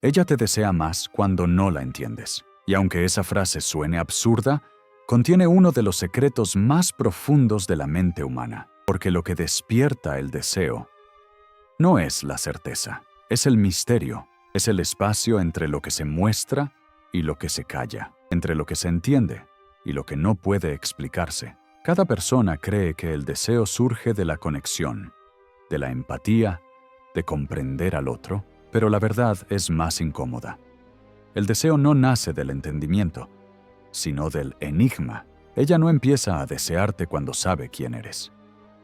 Ella te desea más cuando no la entiendes. Y aunque esa frase suene absurda, contiene uno de los secretos más profundos de la mente humana, porque lo que despierta el deseo no es la certeza, es el misterio, es el espacio entre lo que se muestra y lo que se calla, entre lo que se entiende y lo que no puede explicarse. Cada persona cree que el deseo surge de la conexión, de la empatía, de comprender al otro, pero la verdad es más incómoda. El deseo no nace del entendimiento, sino del enigma. Ella no empieza a desearte cuando sabe quién eres.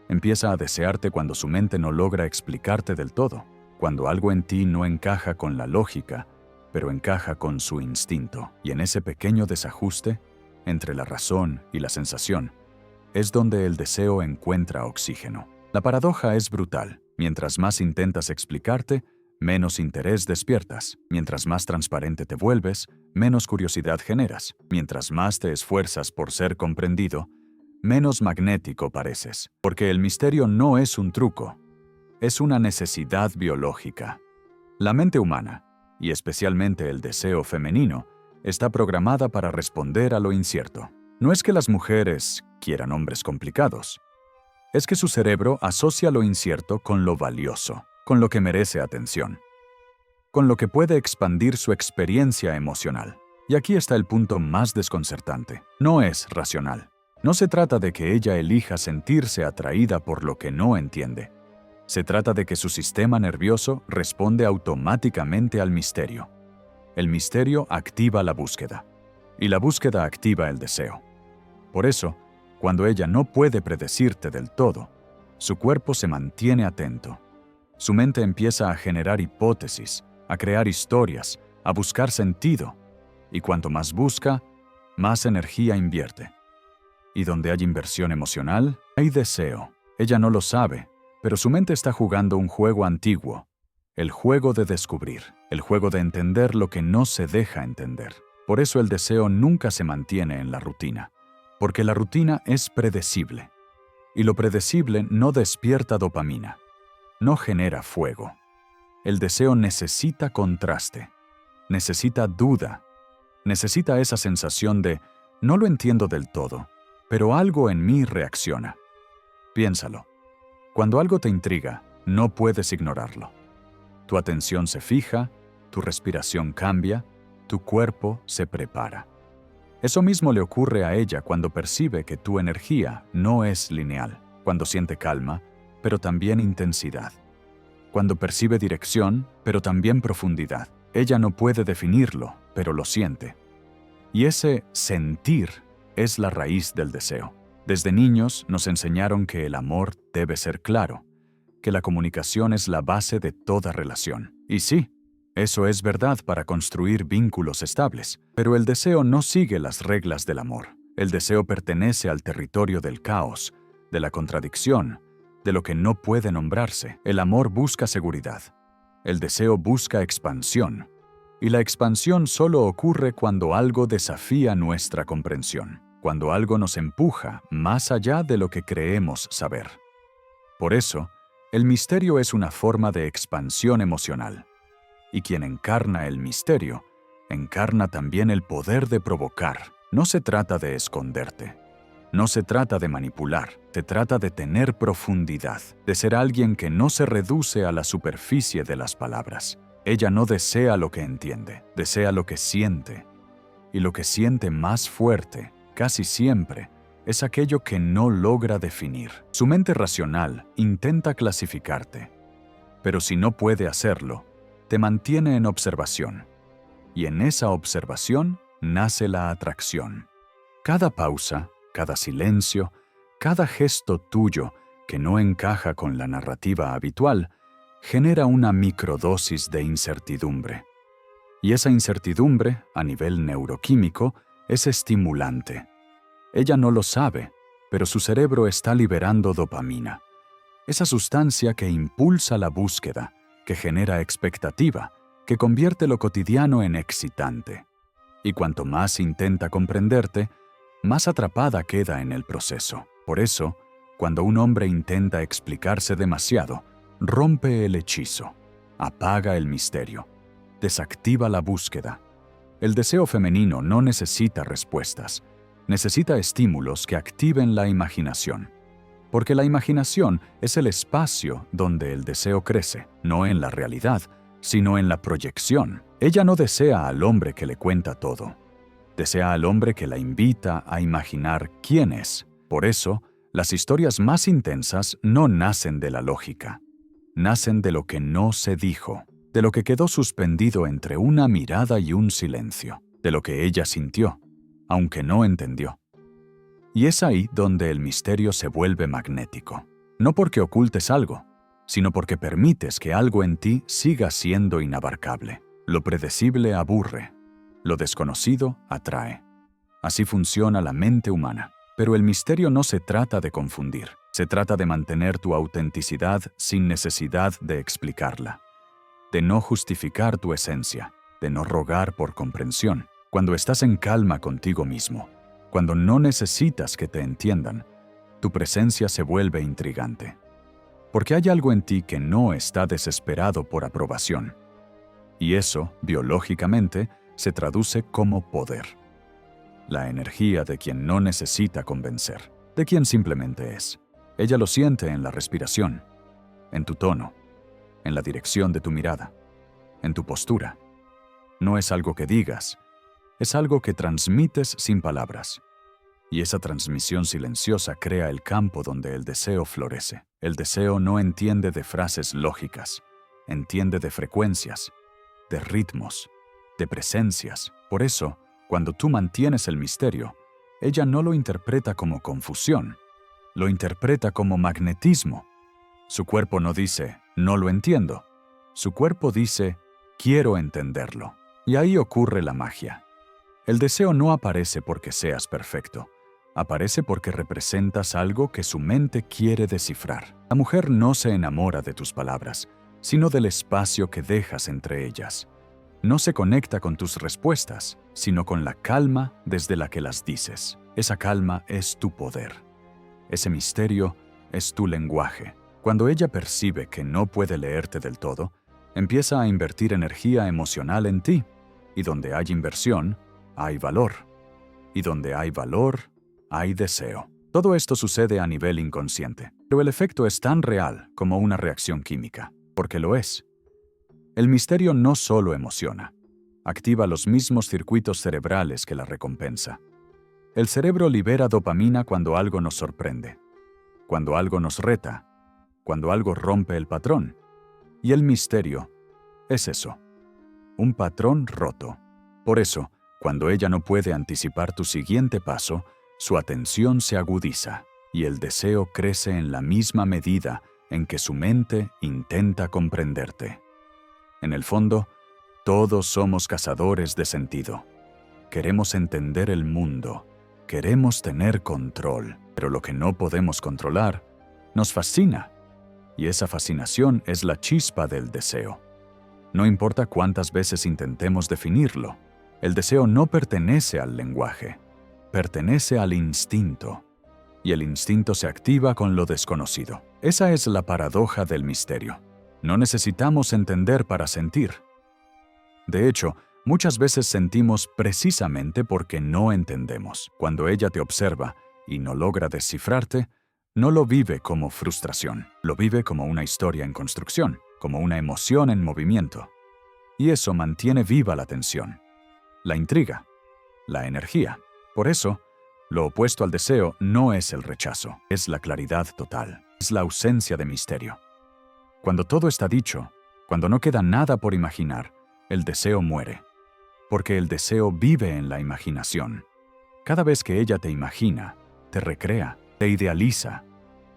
Empieza a desearte cuando su mente no logra explicarte del todo, cuando algo en ti no encaja con la lógica, pero encaja con su instinto. Y en ese pequeño desajuste, entre la razón y la sensación, es donde el deseo encuentra oxígeno. La paradoja es brutal. Mientras más intentas explicarte, menos interés despiertas. Mientras más transparente te vuelves, menos curiosidad generas. Mientras más te esfuerzas por ser comprendido, menos magnético pareces. Porque el misterio no es un truco, es una necesidad biológica. La mente humana, y especialmente el deseo femenino, está programada para responder a lo incierto. No es que las mujeres quieran hombres complicados. Es que su cerebro asocia lo incierto con lo valioso, con lo que merece atención, con lo que puede expandir su experiencia emocional. Y aquí está el punto más desconcertante. No es racional. No se trata de que ella elija sentirse atraída por lo que no entiende. Se trata de que su sistema nervioso responde automáticamente al misterio. El misterio activa la búsqueda, y la búsqueda activa el deseo. Por eso, cuando ella no puede predecirte del todo, su cuerpo se mantiene atento. Su mente empieza a generar hipótesis, a crear historias, a buscar sentido. Y cuanto más busca, más energía invierte. Y donde hay inversión emocional, hay deseo. Ella no lo sabe, pero su mente está jugando un juego antiguo. El juego de descubrir, el juego de entender lo que no se deja entender. Por eso el deseo nunca se mantiene en la rutina. Porque la rutina es predecible. Y lo predecible no despierta dopamina. No genera fuego. El deseo necesita contraste. Necesita duda. Necesita esa sensación de no lo entiendo del todo, pero algo en mí reacciona. Piénsalo. Cuando algo te intriga, no puedes ignorarlo. Tu atención se fija, tu respiración cambia, tu cuerpo se prepara. Eso mismo le ocurre a ella cuando percibe que tu energía no es lineal, cuando siente calma, pero también intensidad. Cuando percibe dirección, pero también profundidad. Ella no puede definirlo, pero lo siente. Y ese sentir es la raíz del deseo. Desde niños nos enseñaron que el amor debe ser claro, que la comunicación es la base de toda relación. Y sí, eso es verdad para construir vínculos estables, pero el deseo no sigue las reglas del amor. El deseo pertenece al territorio del caos, de la contradicción, de lo que no puede nombrarse. El amor busca seguridad. El deseo busca expansión. Y la expansión solo ocurre cuando algo desafía nuestra comprensión, cuando algo nos empuja más allá de lo que creemos saber. Por eso, el misterio es una forma de expansión emocional. Y quien encarna el misterio, encarna también el poder de provocar. No se trata de esconderte. No se trata de manipular. Se trata de tener profundidad, de ser alguien que no se reduce a la superficie de las palabras. Ella no desea lo que entiende, desea lo que siente. Y lo que siente más fuerte, casi siempre, es aquello que no logra definir. Su mente racional intenta clasificarte, pero si no puede hacerlo, te mantiene en observación. Y en esa observación nace la atracción. Cada pausa, cada silencio, cada gesto tuyo que no encaja con la narrativa habitual, genera una microdosis de incertidumbre. Y esa incertidumbre, a nivel neuroquímico, es estimulante. Ella no lo sabe, pero su cerebro está liberando dopamina, esa sustancia que impulsa la búsqueda, que genera expectativa, que convierte lo cotidiano en excitante. Y cuanto más intenta comprenderte, más atrapada queda en el proceso. Por eso, cuando un hombre intenta explicarse demasiado, rompe el hechizo, apaga el misterio. desactiva la búsqueda. El deseo femenino no necesita respuestas, necesita estímulos que activen la imaginación. Porque la imaginación es el espacio donde el deseo crece, no en la realidad, sino en la proyección. Ella no desea al hombre que le cuenta todo. Desea al hombre que la invita a imaginar quién es. Por eso, las historias más intensas no nacen de la lógica. Nacen de lo que no se dijo, de lo que quedó suspendido entre una mirada y un silencio, de lo que ella sintió, aunque no entendió. Y es ahí donde el misterio se vuelve magnético. No porque ocultes algo, sino porque permites que algo en ti siga siendo inabarcable. Lo predecible aburre, lo desconocido atrae. Así funciona la mente humana. Pero el misterio no se trata de confundir, se trata de mantener tu autenticidad sin necesidad de explicarla, de no justificar tu esencia, de no rogar por comprensión. Cuando estás en calma contigo mismo, cuando no necesitas que te entiendan, tu presencia se vuelve intrigante. Porque hay algo en ti que no está desesperado por aprobación. Y eso, biológicamente, se traduce como poder. La energía de quien no necesita convencer, de quien simplemente es. Ella lo siente en la respiración, en tu tono, en la dirección de tu mirada, en tu postura. No es algo que digas, es algo que transmites sin palabras. Y esa transmisión silenciosa crea el campo donde el deseo florece. El deseo no entiende de frases lógicas, entiende de frecuencias, de ritmos, de presencias. Por eso, cuando tú mantienes el misterio, ella no lo interpreta como confusión, lo interpreta como magnetismo. Su cuerpo no dice, no lo entiendo. Su cuerpo dice, quiero entenderlo. Y ahí ocurre la magia. El deseo no aparece porque seas perfecto. Aparece porque representas algo que su mente quiere descifrar. La mujer no se enamora de tus palabras, sino del espacio que dejas entre ellas. No se conecta con tus respuestas, sino con la calma desde la que las dices. Esa calma es tu poder. Ese misterio es tu lenguaje. Cuando ella percibe que no puede leerte del todo, empieza a invertir energía emocional en ti. Y donde hay inversión, hay valor. Y donde hay valor, hay deseo. Todo esto sucede a nivel inconsciente, pero el efecto es tan real como una reacción química, porque lo es. El misterio no solo emociona, activa los mismos circuitos cerebrales que la recompensa. El cerebro libera dopamina cuando algo nos sorprende, cuando algo nos reta, cuando algo rompe el patrón. Y el misterio es eso, un patrón roto. Por eso, cuando ella no puede anticipar tu siguiente paso, su atención se agudiza y el deseo crece en la misma medida en que su mente intenta comprenderte. En el fondo, todos somos cazadores de sentido. Queremos entender el mundo, queremos tener control, pero lo que no podemos controlar nos fascina. Y esa fascinación es la chispa del deseo. No importa cuántas veces intentemos definirlo, el deseo no pertenece al lenguaje, pertenece al instinto. Y el instinto se activa con lo desconocido. Esa es la paradoja del misterio. No necesitamos entender para sentir. De hecho, muchas veces sentimos precisamente porque no entendemos. Cuando ella te observa y no logra descifrarte, no lo vive como frustración, lo vive como una historia en construcción, como una emoción en movimiento. Y eso mantiene viva la tensión, la intriga, la energía. Por eso, lo opuesto al deseo no es el rechazo, es la claridad total, es la ausencia de misterio. Cuando todo está dicho, cuando no queda nada por imaginar, el deseo muere, porque el deseo vive en la imaginación. Cada vez que ella te imagina, te recrea, te idealiza,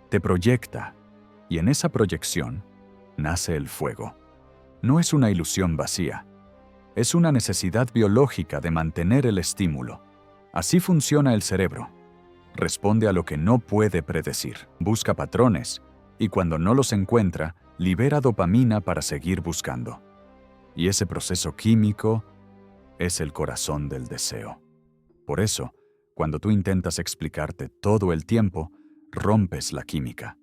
te proyecta, y en esa proyección nace el fuego. No es una ilusión vacía, es una necesidad biológica de mantener el estímulo. Así funciona el cerebro. Responde a lo que no puede predecir, busca patrones, y cuando no los encuentra, libera dopamina para seguir buscando. Y ese proceso químico es el corazón del deseo. Por eso, cuando tú intentas explicarte todo el tiempo, rompes la química,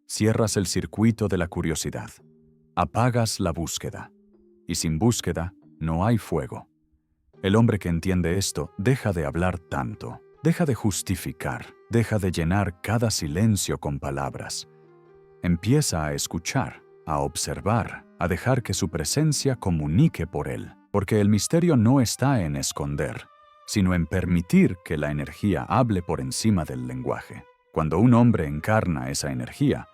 cierras el circuito de la curiosidad, apagas la búsqueda. Y sin búsqueda, no hay fuego. El hombre que entiende esto deja de hablar tanto, deja de justificar, deja de llenar cada silencio con palabras. Empieza a escuchar, a observar, a dejar que su presencia comunique por él, porque el misterio no está en esconder, sino en permitir que la energía hable por encima del lenguaje. Cuando un hombre encarna esa energía,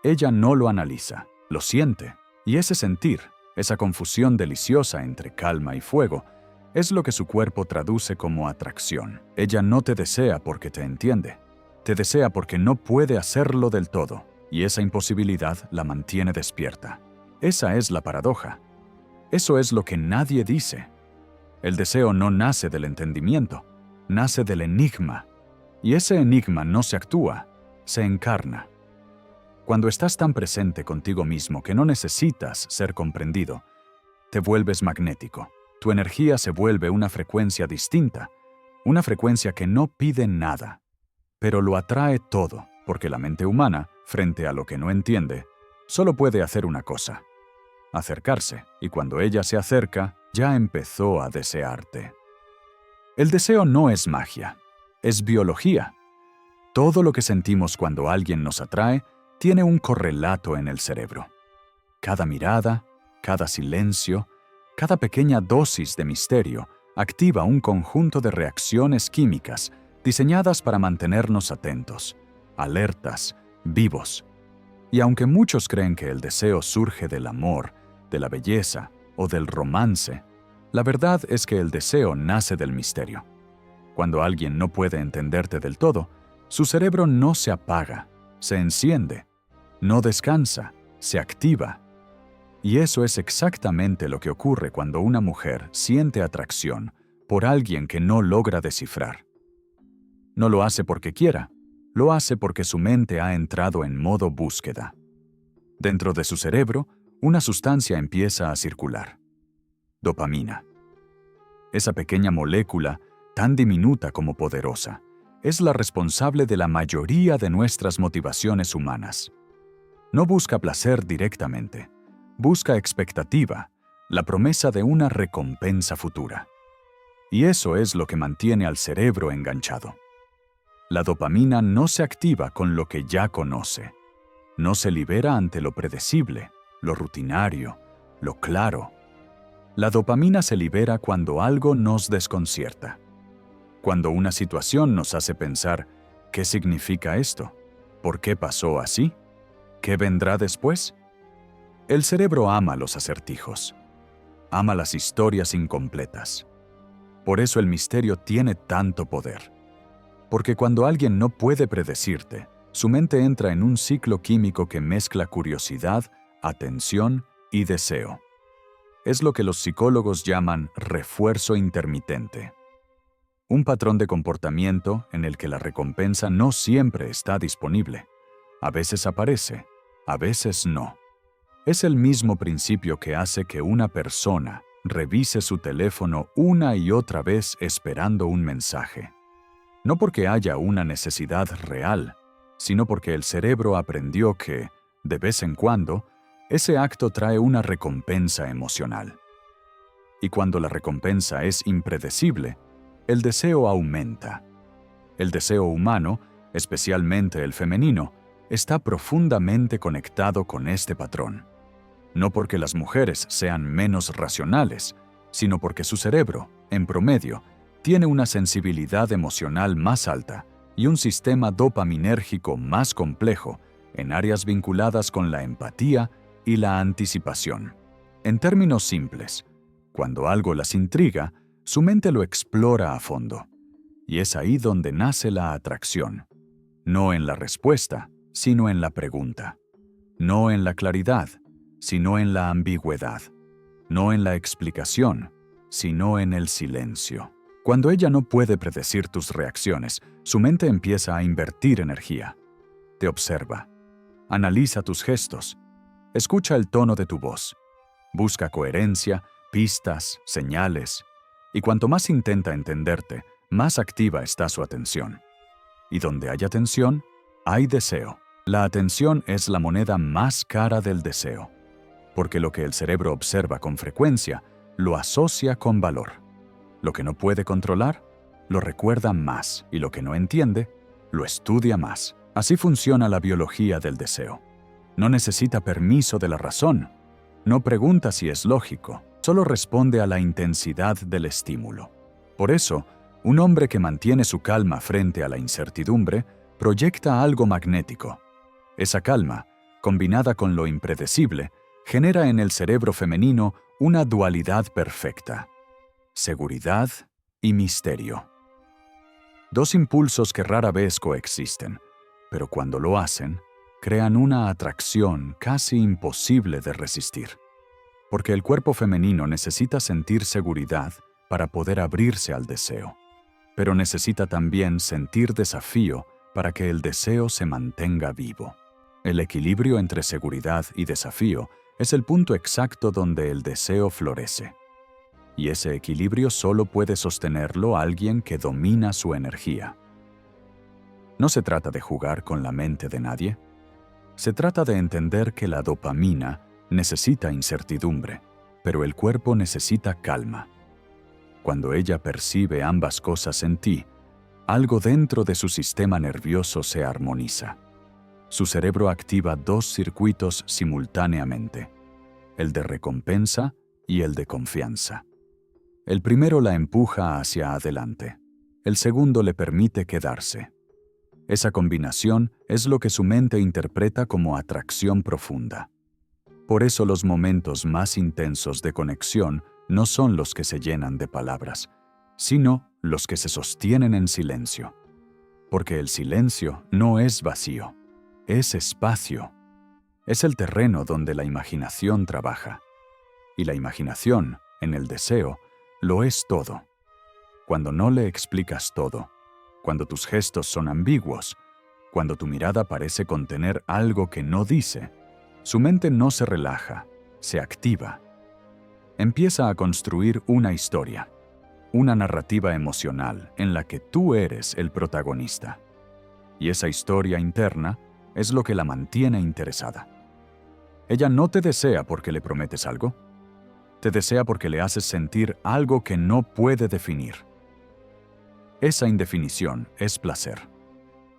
ella no lo analiza, lo siente, y ese sentir, esa confusión deliciosa entre calma y fuego, es lo que su cuerpo traduce como atracción. Ella no te desea porque te entiende, te desea porque no puede hacerlo del todo, y esa imposibilidad la mantiene despierta. Esa es la paradoja. Eso es lo que nadie dice. El deseo no nace del entendimiento, nace del enigma, y ese enigma no se actúa, se encarna. Cuando estás tan presente contigo mismo que no necesitas ser comprendido, te vuelves magnético. Tu energía se vuelve una frecuencia distinta, una frecuencia que no pide nada, pero lo atrae todo, porque la mente humana, frente a lo que no entiende, solo puede hacer una cosa: acercarse, y cuando ella se acerca, ya empezó a desearte. El deseo no es magia, es biología. Todo lo que sentimos cuando alguien nos atrae tiene un correlato en el cerebro. Cada mirada, cada silencio, cada pequeña dosis de misterio activa un conjunto de reacciones químicas diseñadas para mantenernos atentos, alertas, vivos. Y aunque muchos creen que el deseo surge del amor, de la belleza o del romance, la verdad es que el deseo nace del misterio. Cuando alguien no puede entenderte del todo, su cerebro no se apaga, se enciende, no descansa, se activa. Y eso es exactamente lo que ocurre cuando una mujer siente atracción por alguien que no logra descifrar. No lo hace porque quiera, lo hace porque su mente ha entrado en modo búsqueda. Dentro de su cerebro, una sustancia empieza a circular: dopamina. Esa pequeña molécula, tan diminuta como poderosa, es la responsable de la mayoría de nuestras motivaciones humanas. No busca placer directamente, busca expectativa, la promesa de una recompensa futura. Y eso es lo que mantiene al cerebro enganchado. La dopamina no se activa con lo que ya conoce. No se libera ante lo predecible, lo rutinario, lo claro. La dopamina se libera cuando algo nos desconcierta. Cuando una situación nos hace pensar: ¿qué significa esto? ¿Por qué pasó así? ¿Qué vendrá después? El cerebro ama los acertijos, ama las historias incompletas. Por eso el misterio tiene tanto poder. Porque cuando alguien no puede predecirte, su mente entra en un ciclo químico que mezcla curiosidad, atención y deseo. Es lo que los psicólogos llaman refuerzo intermitente. Un patrón de comportamiento en el que la recompensa no siempre está disponible. A veces aparece, a veces no. Es el mismo principio que hace que una persona revise su teléfono una y otra vez esperando un mensaje. No porque haya una necesidad real, sino porque el cerebro aprendió que, de vez en cuando, ese acto trae una recompensa emocional. Y cuando la recompensa es impredecible, el deseo aumenta. El deseo humano, especialmente el femenino, está profundamente conectado con este patrón. No porque las mujeres sean menos racionales, sino porque su cerebro, en promedio, tiene una sensibilidad emocional más alta y un sistema dopaminérgico más complejo en áreas vinculadas con la empatía y la anticipación. En términos simples, cuando algo las intriga, su mente lo explora a fondo. Y es ahí donde nace la atracción. No en la respuesta, sino en la pregunta. No en la claridad, sino en la ambigüedad. No en la explicación, sino en el silencio. Cuando ella no puede predecir tus reacciones, su mente empieza a invertir energía. Te observa. Analiza tus gestos. Escucha el tono de tu voz. Busca coherencia, pistas, señales. Y cuanto más intenta entenderte, más activa está su atención. Y donde hay atención, hay deseo. La atención es la moneda más cara del deseo. Porque lo que el cerebro observa con frecuencia lo asocia con valor. Lo que no puede controlar, lo recuerda más, y lo que no entiende, lo estudia más. Así funciona la biología del deseo. No necesita permiso de la razón. No pregunta si es lógico, solo responde a la intensidad del estímulo. Por eso, un hombre que mantiene su calma frente a la incertidumbre proyecta algo magnético. Esa calma, combinada con lo impredecible, genera en el cerebro femenino una dualidad perfecta: seguridad y misterio. Dos impulsos que rara vez coexisten, pero cuando lo hacen, crean una atracción casi imposible de resistir. Porque el cuerpo femenino necesita sentir seguridad para poder abrirse al deseo, pero necesita también sentir desafío para que el deseo se mantenga vivo. El equilibrio entre seguridad y desafío es el punto exacto donde el deseo florece. Y ese equilibrio solo puede sostenerlo alguien que domina su energía. No se trata de jugar con la mente de nadie. Se trata de entender que la dopamina necesita incertidumbre, pero el cuerpo necesita calma. Cuando ella percibe ambas cosas en ti, algo dentro de su sistema nervioso se armoniza. Su cerebro activa dos circuitos simultáneamente: el de recompensa y el de confianza. El primero la empuja hacia adelante. El segundo le permite quedarse. Esa combinación es lo que su mente interpreta como atracción profunda. Por eso los momentos más intensos de conexión no son los que se llenan de palabras, sino los que se sostienen en silencio. Porque el silencio no es vacío, es espacio. Es el terreno donde la imaginación trabaja. Y la imaginación, en el deseo, lo es todo. Cuando no le explicas todo, cuando tus gestos son ambiguos, cuando tu mirada parece contener algo que no dice, su mente no se relaja, se activa. Empieza a construir una historia, una narrativa emocional en la que tú eres el protagonista. Y esa historia interna es lo que la mantiene interesada. Ella no te desea porque le prometes algo. Te desea porque le haces sentir algo que no puede definir. Esa indefinición es placer.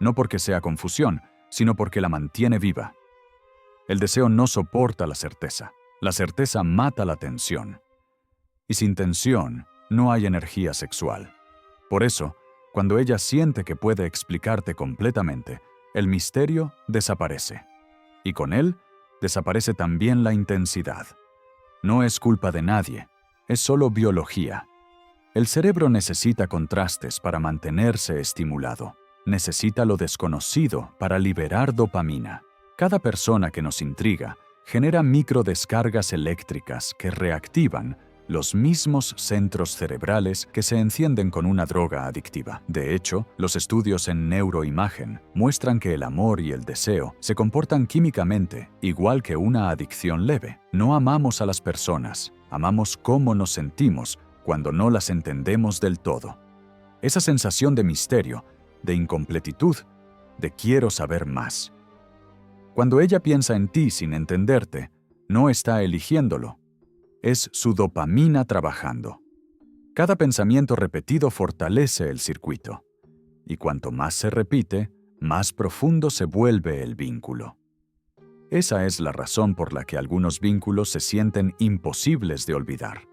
No porque sea confusión, sino porque la mantiene viva. El deseo no soporta la certeza. La certeza mata la tensión. Y sin tensión, no hay energía sexual. Por eso, cuando ella siente que puede explicarte completamente, el misterio desaparece. Y con él, desaparece también la intensidad. No es culpa de nadie, es solo biología. El cerebro necesita contrastes para mantenerse estimulado. Necesita lo desconocido para liberar dopamina. Cada persona que nos intriga genera microdescargas eléctricas que reactivan los mismos centros cerebrales que se encienden con una droga adictiva. De hecho, los estudios en neuroimagen muestran que el amor y el deseo se comportan químicamente igual que una adicción leve. No amamos a las personas, amamos cómo nos sentimos cuando no las entendemos del todo. Esa sensación de misterio, de incompletitud, de quiero saber más. Cuando ella piensa en ti sin entenderte, no está eligiéndolo. Es su dopamina trabajando. Cada pensamiento repetido fortalece el circuito. Y cuanto más se repite, más profundo se vuelve el vínculo. Esa es la razón por la que algunos vínculos se sienten imposibles de olvidar.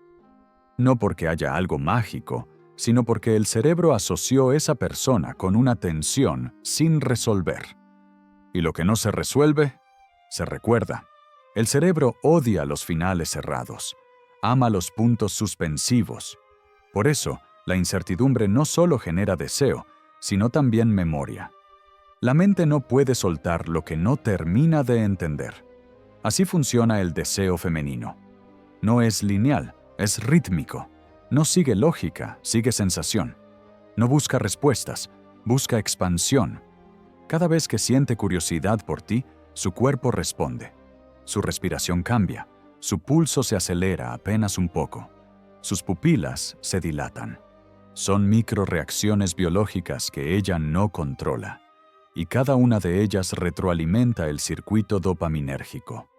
No porque haya algo mágico, sino porque el cerebro asoció esa persona con una tensión sin resolver. Y lo que no se resuelve, se recuerda. El cerebro odia los finales cerrados, ama los puntos suspensivos. Por eso, la incertidumbre no solo genera deseo, sino también memoria. La mente no puede soltar lo que no termina de entender. Así funciona el deseo femenino. No es lineal, es rítmico. No sigue lógica, sigue sensación. No busca respuestas, busca expansión. Cada vez que siente curiosidad por ti, su cuerpo responde. Su respiración cambia, su pulso se acelera apenas un poco. Sus pupilas se dilatan. Son microreacciones biológicas que ella no controla, y cada una de ellas retroalimenta el circuito dopaminérgico.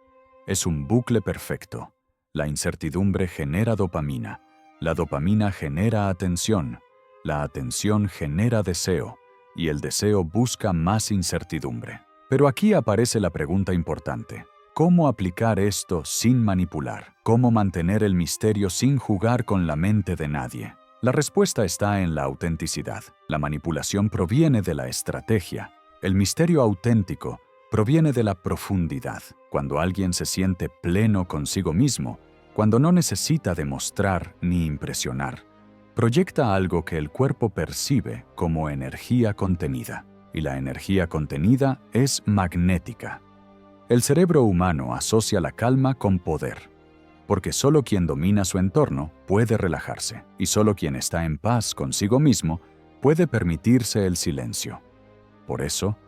Es un bucle perfecto. La incertidumbre genera dopamina. La dopamina genera atención. La atención genera deseo. Y el deseo busca más incertidumbre. Pero aquí aparece la pregunta importante. ¿Cómo aplicar esto sin manipular? ¿Cómo mantener el misterio sin jugar con la mente de nadie? La respuesta está en la autenticidad. La manipulación proviene de la estrategia. El misterio auténtico proviene de la profundidad. Cuando alguien se siente pleno consigo mismo, cuando no necesita demostrar ni impresionar, proyecta algo que el cuerpo percibe como energía contenida. Y la energía contenida es magnética. El cerebro humano asocia la calma con poder, porque solo quien domina su entorno puede relajarse, y solo quien está en paz consigo mismo puede permitirse el silencio. Por eso,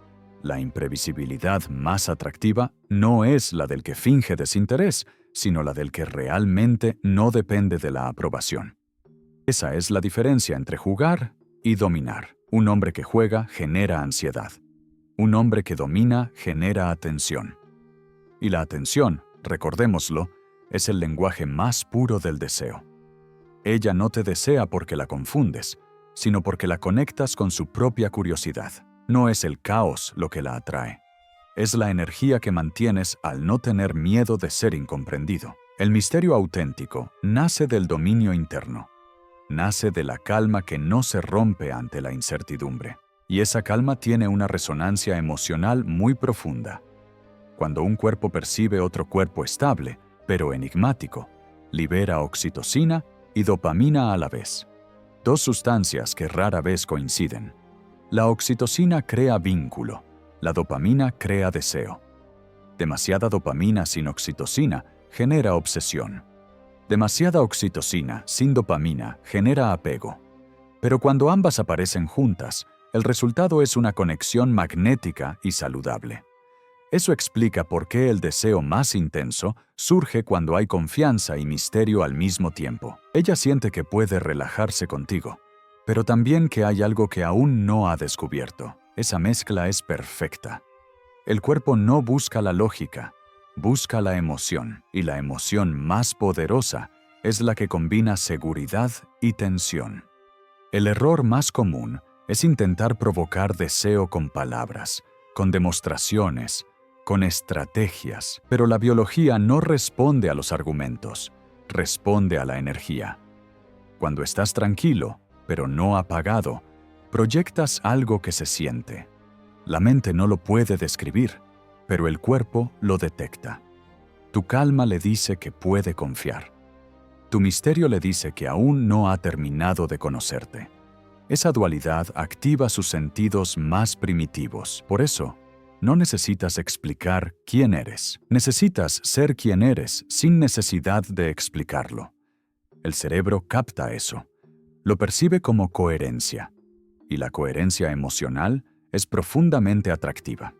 la imprevisibilidad más atractiva no es la del que finge desinterés, sino la del que realmente no depende de la aprobación. Esa es la diferencia entre jugar y dominar. Un hombre que juega genera ansiedad. Un hombre que domina genera atención. Y la atención, recordémoslo, es el lenguaje más puro del deseo. Ella no te desea porque la confundes, sino porque la conectas con su propia curiosidad. No es el caos lo que la atrae. Es la energía que mantienes al no tener miedo de ser incomprendido. El misterio auténtico nace del dominio interno. Nace de la calma que no se rompe ante la incertidumbre. Y esa calma tiene una resonancia emocional muy profunda. Cuando un cuerpo percibe otro cuerpo estable, pero enigmático, libera oxitocina y dopamina a la vez. Dos sustancias que rara vez coinciden. La oxitocina crea vínculo, la dopamina crea deseo. Demasiada dopamina sin oxitocina genera obsesión. Demasiada oxitocina sin dopamina genera apego. Pero cuando ambas aparecen juntas, el resultado es una conexión magnética y saludable. Eso explica por qué el deseo más intenso surge cuando hay confianza y misterio al mismo tiempo. Ella siente que puede relajarse contigo, pero también que hay algo que aún no ha descubierto. Esa mezcla es perfecta. El cuerpo no busca la lógica, busca la emoción, y la emoción más poderosa es la que combina seguridad y tensión. El error más común es intentar provocar deseo con palabras, con demostraciones, con estrategias, pero la biología no responde a los argumentos, responde a la energía. Cuando estás tranquilo, pero no apagado, proyectas algo que se siente. La mente no lo puede describir, pero el cuerpo lo detecta. Tu calma le dice que puede confiar. Tu misterio le dice que aún no ha terminado de conocerte. Esa dualidad activa sus sentidos más primitivos. Por eso, no necesitas explicar quién eres. Necesitas ser quien eres sin necesidad de explicarlo. El cerebro capta eso. Lo percibe como coherencia. Y la coherencia emocional es profundamente atractiva.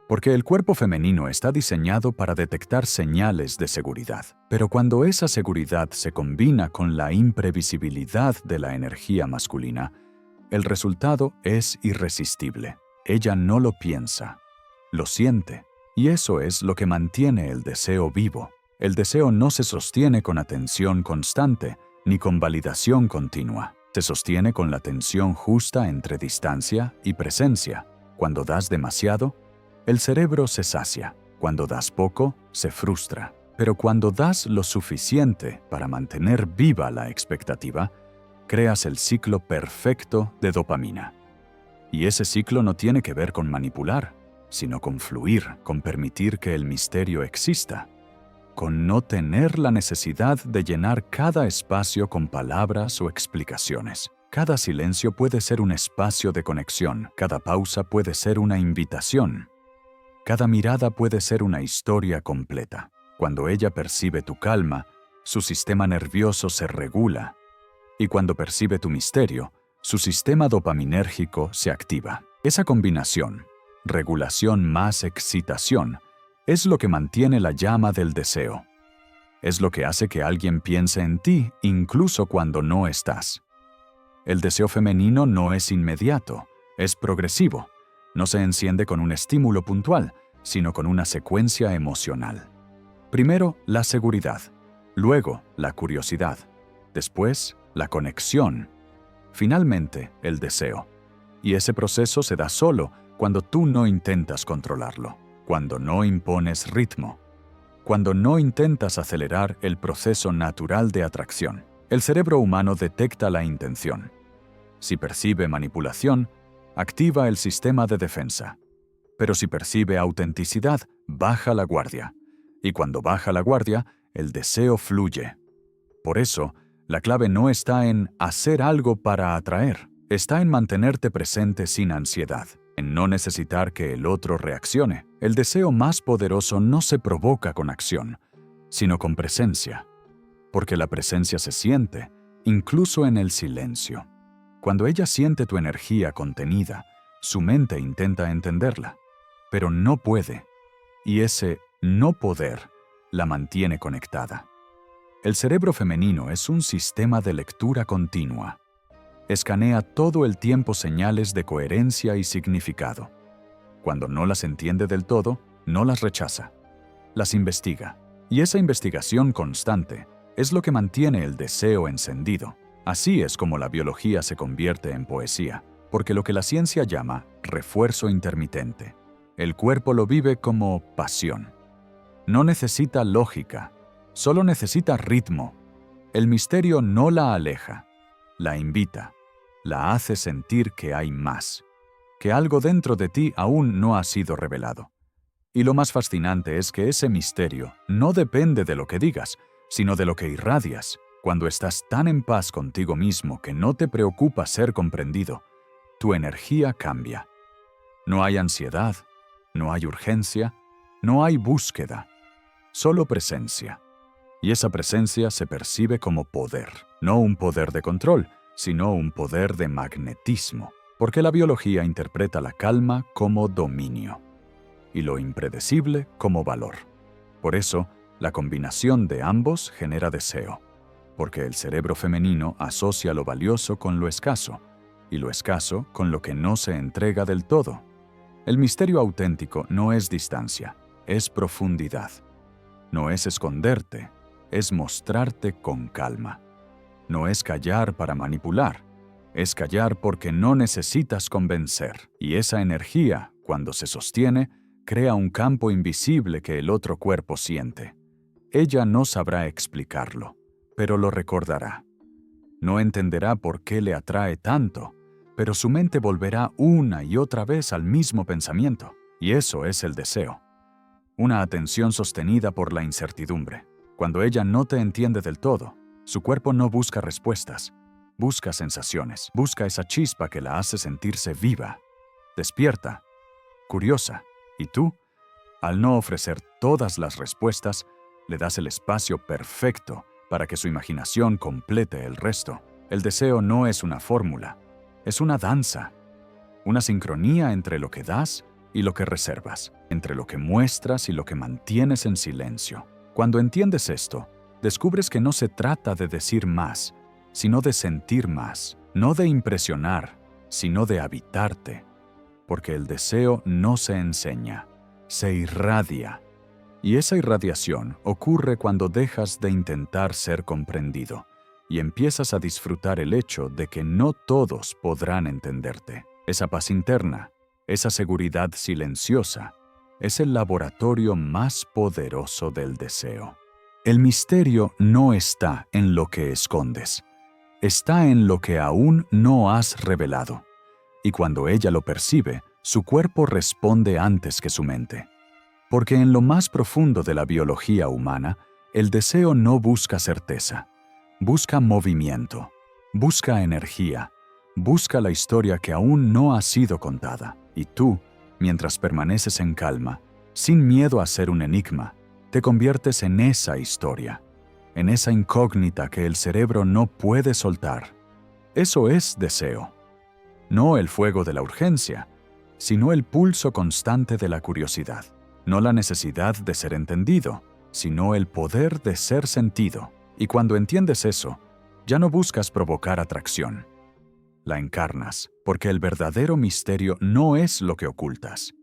Porque el cuerpo femenino está diseñado para detectar señales de seguridad. Pero cuando esa seguridad se combina con la imprevisibilidad de la energía masculina, el resultado es irresistible. Ella no lo piensa, lo siente. Y eso es lo que mantiene el deseo vivo. El deseo no se sostiene con atención constante, ni con validación continua. Se sostiene con la tensión justa entre distancia y presencia. Cuando das demasiado, el cerebro se sacia. Cuando das poco, se frustra. Pero cuando das lo suficiente para mantener viva la expectativa, creas el ciclo perfecto de dopamina. Y ese ciclo no tiene que ver con manipular, sino con fluir, con permitir que el misterio exista, con no tener la necesidad de llenar cada espacio con palabras o explicaciones. Cada silencio puede ser un espacio de conexión, cada pausa puede ser una invitación. Cada mirada puede ser una historia completa. Cuando ella percibe tu calma, su sistema nervioso se regula. Y cuando percibe tu misterio, su sistema dopaminérgico se activa. Esa combinación, regulación más excitación, es lo que mantiene la llama del deseo. Es lo que hace que alguien piense en ti incluso cuando no estás. El deseo femenino no es inmediato, es progresivo. No se enciende con un estímulo puntual, sino con una secuencia emocional. Primero, la seguridad. luego la curiosidad, después la conexión, finalmente el deseo. Y ese proceso se da solo cuando tú no intentas controlarlo, cuando no impones ritmo, cuando no intentas acelerar el proceso natural de atracción. El cerebro humano detecta la intención. Si percibe manipulación, activa el sistema de defensa. Pero si percibe autenticidad, baja la guardia. Y cuando baja la guardia, el deseo fluye. Por eso, la clave no está en hacer algo para atraer, está en mantenerte presente sin ansiedad, en no necesitar que el otro reaccione. El deseo más poderoso no se provoca con acción, sino con presencia, porque la presencia se siente, incluso en el silencio. Cuando ella siente tu energía contenida, su mente intenta entenderla, pero no puede, y ese no poder la mantiene conectada. El cerebro femenino es un sistema de lectura continua. Escanea todo el tiempo señales de coherencia y significado. Cuando no las entiende del todo, no las rechaza. Las investiga. Y esa investigación constante es lo que mantiene el deseo encendido. Así es como la biología se convierte en poesía, porque lo que la ciencia llama refuerzo intermitente. El cuerpo lo vive como pasión. No necesita lógica, solo necesita ritmo. El misterio no la aleja, la invita, la hace sentir que hay más, que algo dentro de ti aún no ha sido revelado. Y lo más fascinante es que ese misterio no depende de lo que digas, sino de lo que irradias. Cuando estás tan en paz contigo mismo que no te preocupa ser comprendido, tu energía cambia. No hay ansiedad, no hay urgencia, no hay búsqueda, solo presencia. Y esa presencia se percibe como poder, no un poder de control, sino un poder de magnetismo, porque la biología interpreta la calma como dominio y lo impredecible como valor. Por eso, la combinación de ambos genera deseo, porque el cerebro femenino asocia lo valioso con lo escaso, y lo escaso con lo que no se entrega del todo. El misterio auténtico no es distancia, es profundidad. No es esconderte, es mostrarte con calma. No es callar para manipular, es callar porque no necesitas convencer. Y esa energía, cuando se sostiene, crea un campo invisible que el otro cuerpo siente. Ella no sabrá explicarlo, pero lo recordará. No entenderá por qué le atrae tanto, pero su mente volverá una y otra vez al mismo pensamiento. Y eso es el deseo. Una atención sostenida por la incertidumbre. Cuando ella no te entiende del todo, su cuerpo no busca respuestas, busca sensaciones, busca esa chispa que la hace sentirse viva, despierta, curiosa. Y tú, al no ofrecer todas las respuestas, le das el espacio perfecto para que su imaginación complete el resto. El deseo no es una fórmula, es una danza, una sincronía entre lo que das y lo que reservas, entre lo que muestras y lo que mantienes en silencio. Cuando entiendes esto, descubres que no se trata de decir más, sino de sentir más, no de impresionar, sino de habitarte, porque el deseo no se enseña, se irradia. Y esa irradiación ocurre cuando dejas de intentar ser comprendido y empiezas a disfrutar el hecho de que no todos podrán entenderte. Esa paz interna, esa seguridad silenciosa, es el laboratorio más poderoso del deseo. El misterio no está en lo que escondes, está en lo que aún no has revelado. Y cuando ella lo percibe, su cuerpo responde antes que su mente. Porque en lo más profundo de la biología humana, el deseo no busca certeza, busca movimiento, busca energía, busca la historia que aún no ha sido contada. Y tú, mientras permaneces en calma, sin miedo a ser un enigma, te conviertes en esa historia, en esa incógnita que el cerebro no puede soltar. Eso es deseo. No el fuego de la urgencia, sino el pulso constante de la curiosidad. No la necesidad de ser entendido, sino el poder de ser sentido. Y cuando entiendes eso, ya no buscas provocar atracción. La encarnas, porque el verdadero misterio no es lo que ocultas,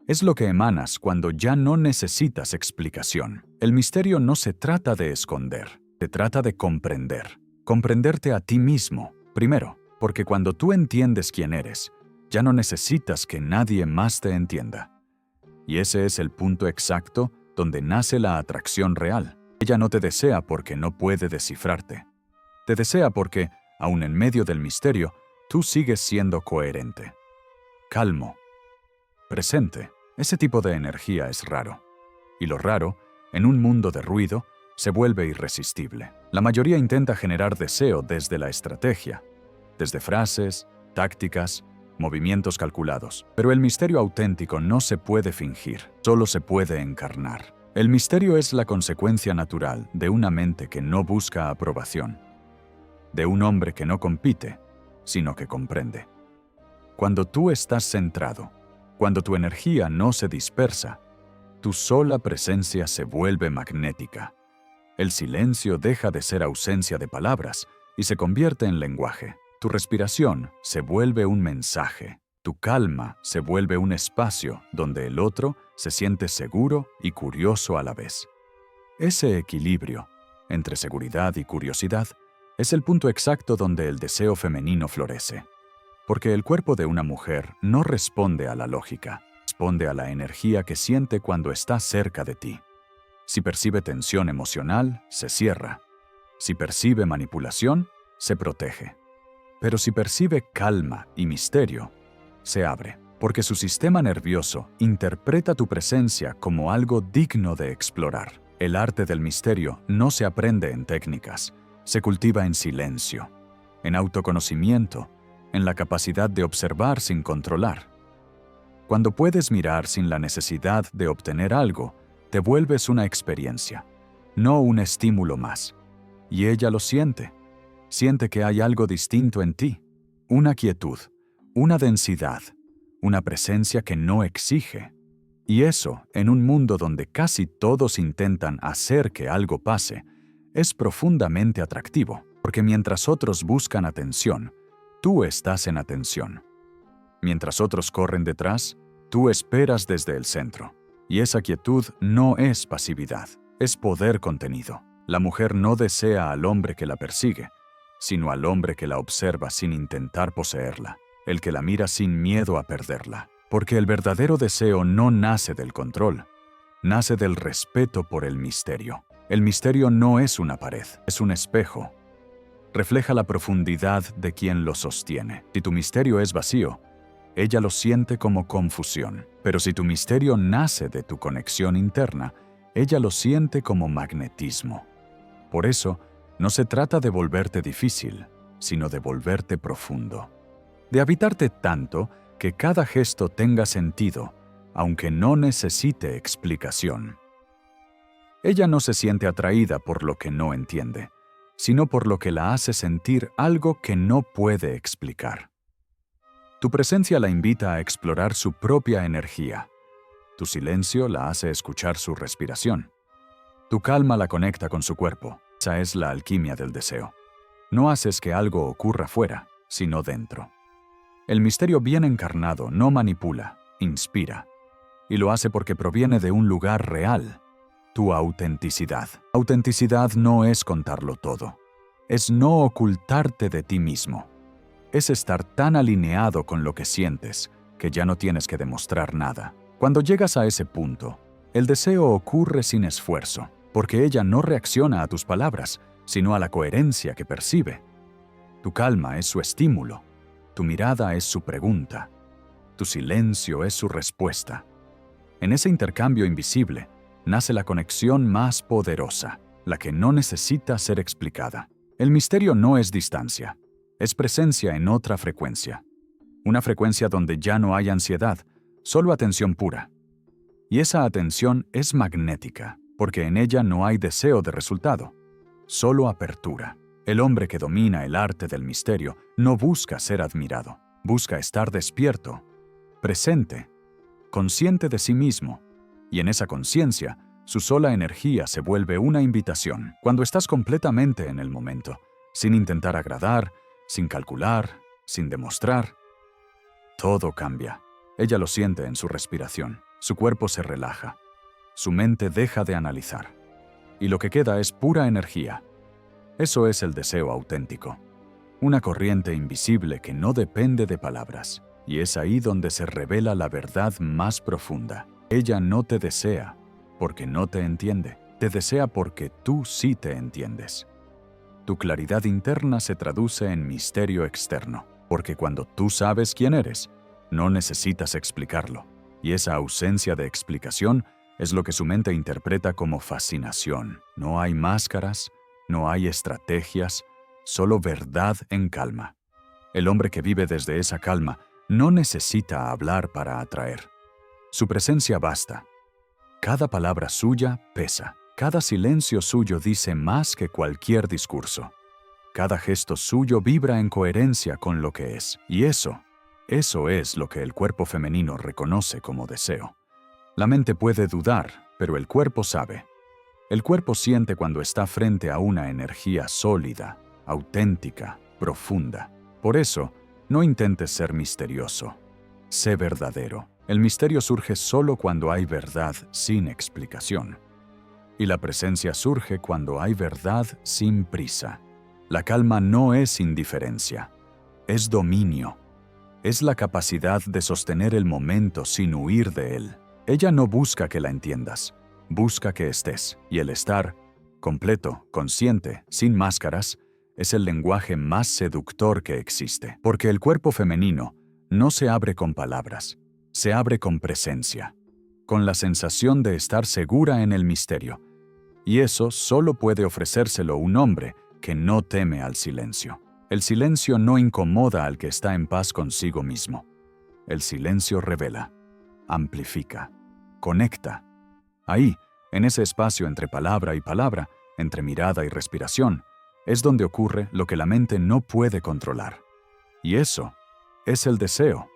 Es lo que emanas cuando ya no necesitas explicación. El misterio no se trata de esconder, se trata de comprender. Comprenderte a ti mismo, primero, porque cuando tú entiendes quién eres, ya no necesitas que nadie más te entienda. Y ese es el punto exacto donde nace la atracción real. Ella no te desea porque no puede descifrarte. Te desea porque, aun en medio del misterio, tú sigues siendo coherente. Calmo. Presente. Ese tipo de energía es raro. Y lo raro, en un mundo de ruido, se vuelve irresistible. La mayoría intenta generar deseo desde la estrategia, desde frases, tácticas, movimientos calculados. Pero el misterio auténtico no se puede fingir, solo se puede encarnar. El misterio es la consecuencia natural de una mente que no busca aprobación, de un hombre que no compite, sino que comprende. Cuando tú estás centrado, cuando tu energía no se dispersa, tu sola presencia se vuelve magnética. El silencio deja de ser ausencia de palabras y se convierte en lenguaje. Tu respiración se vuelve un mensaje. Tu calma se vuelve un espacio donde el otro se siente seguro y curioso a la vez. Ese equilibrio entre seguridad y curiosidad es el punto exacto donde el deseo femenino florece. Porque el cuerpo de una mujer no responde a la lógica, responde a la energía que siente cuando está cerca de ti. Si percibe tensión emocional, se cierra. Si percibe manipulación, se protege. Pero si percibe calma y misterio, se abre, porque su sistema nervioso interpreta tu presencia como algo digno de explorar. El arte del misterio no se aprende en técnicas, se cultiva en silencio, en autoconocimiento, en la capacidad de observar sin controlar. Cuando puedes mirar sin la necesidad de obtener algo, te vuelves una experiencia, no un estímulo más. Y ella lo siente. Siente que hay algo distinto en ti, una quietud, una densidad, una presencia que no exige. Y eso, en un mundo donde casi todos intentan hacer que algo pase, es profundamente atractivo, porque mientras otros buscan atención, tú estás en atención. Mientras otros corren detrás, tú esperas desde el centro. Y esa quietud no es pasividad, es poder contenido. La mujer no desea al hombre que la persigue, sino al hombre que la observa sin intentar poseerla, el que la mira sin miedo a perderla. Porque el verdadero deseo no nace del control, nace del respeto por el misterio. El misterio no es una pared, es un espejo. Refleja la profundidad de quien lo sostiene. Si tu misterio es vacío, ella lo siente como confusión. Pero si tu misterio nace de tu conexión interna, ella lo siente como magnetismo. Por eso, no se trata de volverte difícil, sino de volverte profundo. De habitarte tanto que cada gesto tenga sentido, aunque no necesite explicación. Ella no se siente atraída por lo que no entiende, sino por lo que la hace sentir algo que no puede explicar. Tu presencia la invita a explorar su propia energía. Tu silencio la hace escuchar su respiración. Tu calma la conecta con su cuerpo. Esa es la alquimia del deseo. No haces que algo ocurra fuera, sino dentro. El misterio bien encarnado no manipula, inspira. Y lo hace porque proviene de un lugar real. Tu autenticidad. Autenticidad no es contarlo todo. Es no ocultarte de ti mismo. Es estar tan alineado con lo que sientes que ya no tienes que demostrar nada. Cuando llegas a ese punto, el deseo ocurre sin esfuerzo, porque ella no reacciona a tus palabras, sino a la coherencia que percibe. Tu calma es su estímulo, tu mirada es su pregunta, tu silencio es su respuesta. En ese intercambio invisible nace la conexión más poderosa, la que no necesita ser explicada. El misterio no es distancia, es presencia en otra frecuencia. Una frecuencia donde ya no hay ansiedad, solo atención pura. Y esa atención es magnética, porque en ella no hay deseo de resultado, solo apertura. El hombre que domina el arte del misterio no busca ser admirado, busca estar despierto, presente, consciente de sí mismo, y en esa conciencia, su sola energía se vuelve una invitación. Cuando estás completamente en el momento, sin intentar agradar, sin calcular, sin demostrar, todo cambia. Ella lo siente en su respiración. Su cuerpo se relaja. Su mente deja de analizar. Y lo que queda es pura energía. Eso es el deseo auténtico. Una corriente invisible que no depende de palabras. Y es ahí donde se revela la verdad más profunda. Ella no te desea porque no te entiende. Te desea porque tú sí te entiendes. Tu claridad interna se traduce en misterio externo, porque cuando tú sabes quién eres, no necesitas explicarlo. Y esa ausencia de explicación es lo que su mente interpreta como fascinación. No hay máscaras, no hay estrategias, solo verdad en calma. El hombre que vive desde esa calma no necesita hablar para atraer. Su presencia basta. Cada palabra suya pesa. Cada silencio suyo dice más que cualquier discurso. Cada gesto suyo vibra en coherencia con lo que es. Y eso es lo que el cuerpo femenino reconoce como deseo. La mente puede dudar, pero el cuerpo sabe. El cuerpo siente cuando está frente a una energía sólida, auténtica, profunda. Por eso, no intentes ser misterioso. Sé verdadero. El misterio surge solo cuando hay verdad sin explicación. Y la presencia surge cuando hay verdad sin prisa. La calma no es indiferencia, es dominio. Es la capacidad de sostener el momento sin huir de él. Ella no busca que la entiendas, busca que estés. Y el estar, completo, consciente, sin máscaras, es el lenguaje más seductor que existe. Porque el cuerpo femenino no se abre con palabras, se abre con presencia, con la sensación de estar segura en el misterio. Y eso solo puede ofrecérselo un hombre que no teme al silencio. El silencio no incomoda al que está en paz consigo mismo. El silencio revela, amplifica, conecta. Ahí, en ese espacio entre palabra y palabra, entre mirada y respiración, es donde ocurre lo que la mente no puede controlar. Y eso es el deseo.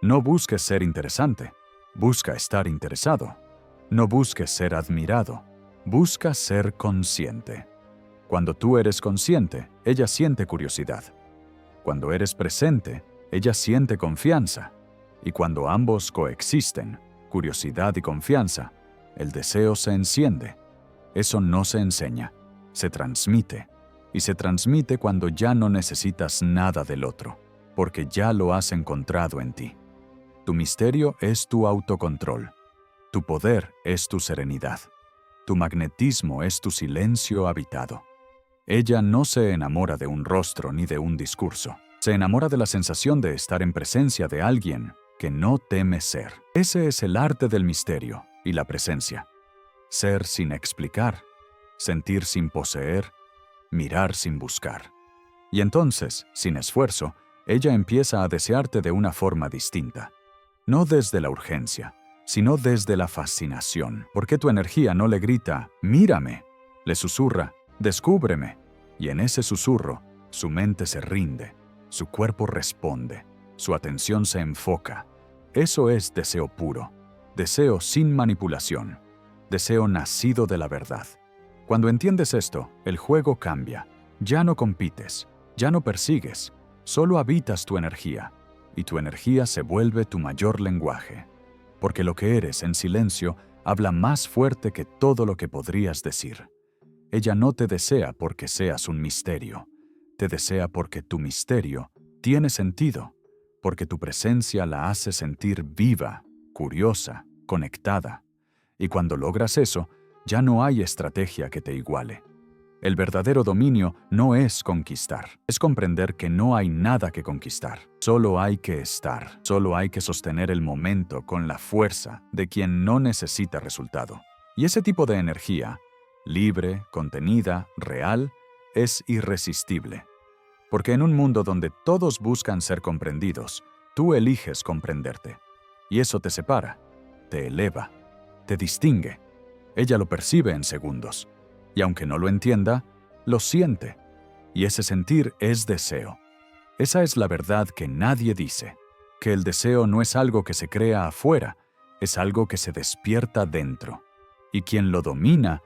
No busques ser interesante, busca estar interesado. No busques ser admirado, busca ser consciente. Cuando tú eres consciente, ella siente curiosidad. Cuando eres presente, ella siente confianza. Y cuando ambos coexisten, curiosidad y confianza, el deseo se enciende. Eso no se enseña, se transmite. Y se transmite cuando ya no necesitas nada del otro, porque ya lo has encontrado en ti. Tu misterio es tu autocontrol. Tu poder es tu serenidad. Tu magnetismo es tu silencio habitado. Ella no se enamora de un rostro ni de un discurso. Se enamora de la sensación de estar en presencia de alguien que no teme ser. Ese es el arte del misterio y la presencia. Ser sin explicar, sentir sin poseer, mirar sin buscar. Y entonces, sin esfuerzo, ella empieza a desearte de una forma distinta. No desde la urgencia, sino desde la fascinación. Porque tu energía no le grita, mírame, le susurra, descúbreme. Y en ese susurro, su mente se rinde, su cuerpo responde, su atención se enfoca. Eso es deseo puro, deseo sin manipulación, deseo nacido de la verdad. Cuando entiendes esto, el juego cambia. Ya no compites, ya no persigues, solo habitas tu energía, y tu energía se vuelve tu mayor lenguaje. Porque lo que eres en silencio habla más fuerte que todo lo que podrías decir. Ella no te desea porque seas un misterio. Te desea porque tu misterio tiene sentido, porque tu presencia la hace sentir viva, curiosa, conectada. Y cuando logras eso, ya no hay estrategia que te iguale. El verdadero dominio no es conquistar, es comprender que no hay nada que conquistar. Solo hay que estar, solo hay que sostener el momento con la fuerza de quien no necesita resultado. Y ese tipo de energía, libre, contenida, real, es irresistible. Porque en un mundo donde todos buscan ser comprendidos, tú eliges comprenderte. Y eso te separa, te eleva, te distingue. Ella lo percibe en segundos. Y aunque no lo entienda, lo siente. Y ese sentir es deseo. Esa es la verdad que nadie dice. Que el deseo no es algo que se crea afuera, es algo que se despierta dentro. Y quien lo domina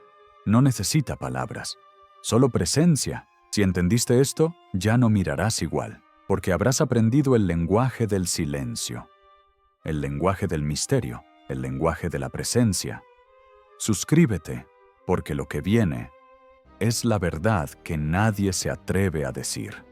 no necesita palabras, solo presencia. Si entendiste esto, ya no mirarás igual, porque habrás aprendido el lenguaje del silencio, el lenguaje del misterio, el lenguaje de la presencia. Suscríbete, porque lo que viene es la verdad que nadie se atreve a decir.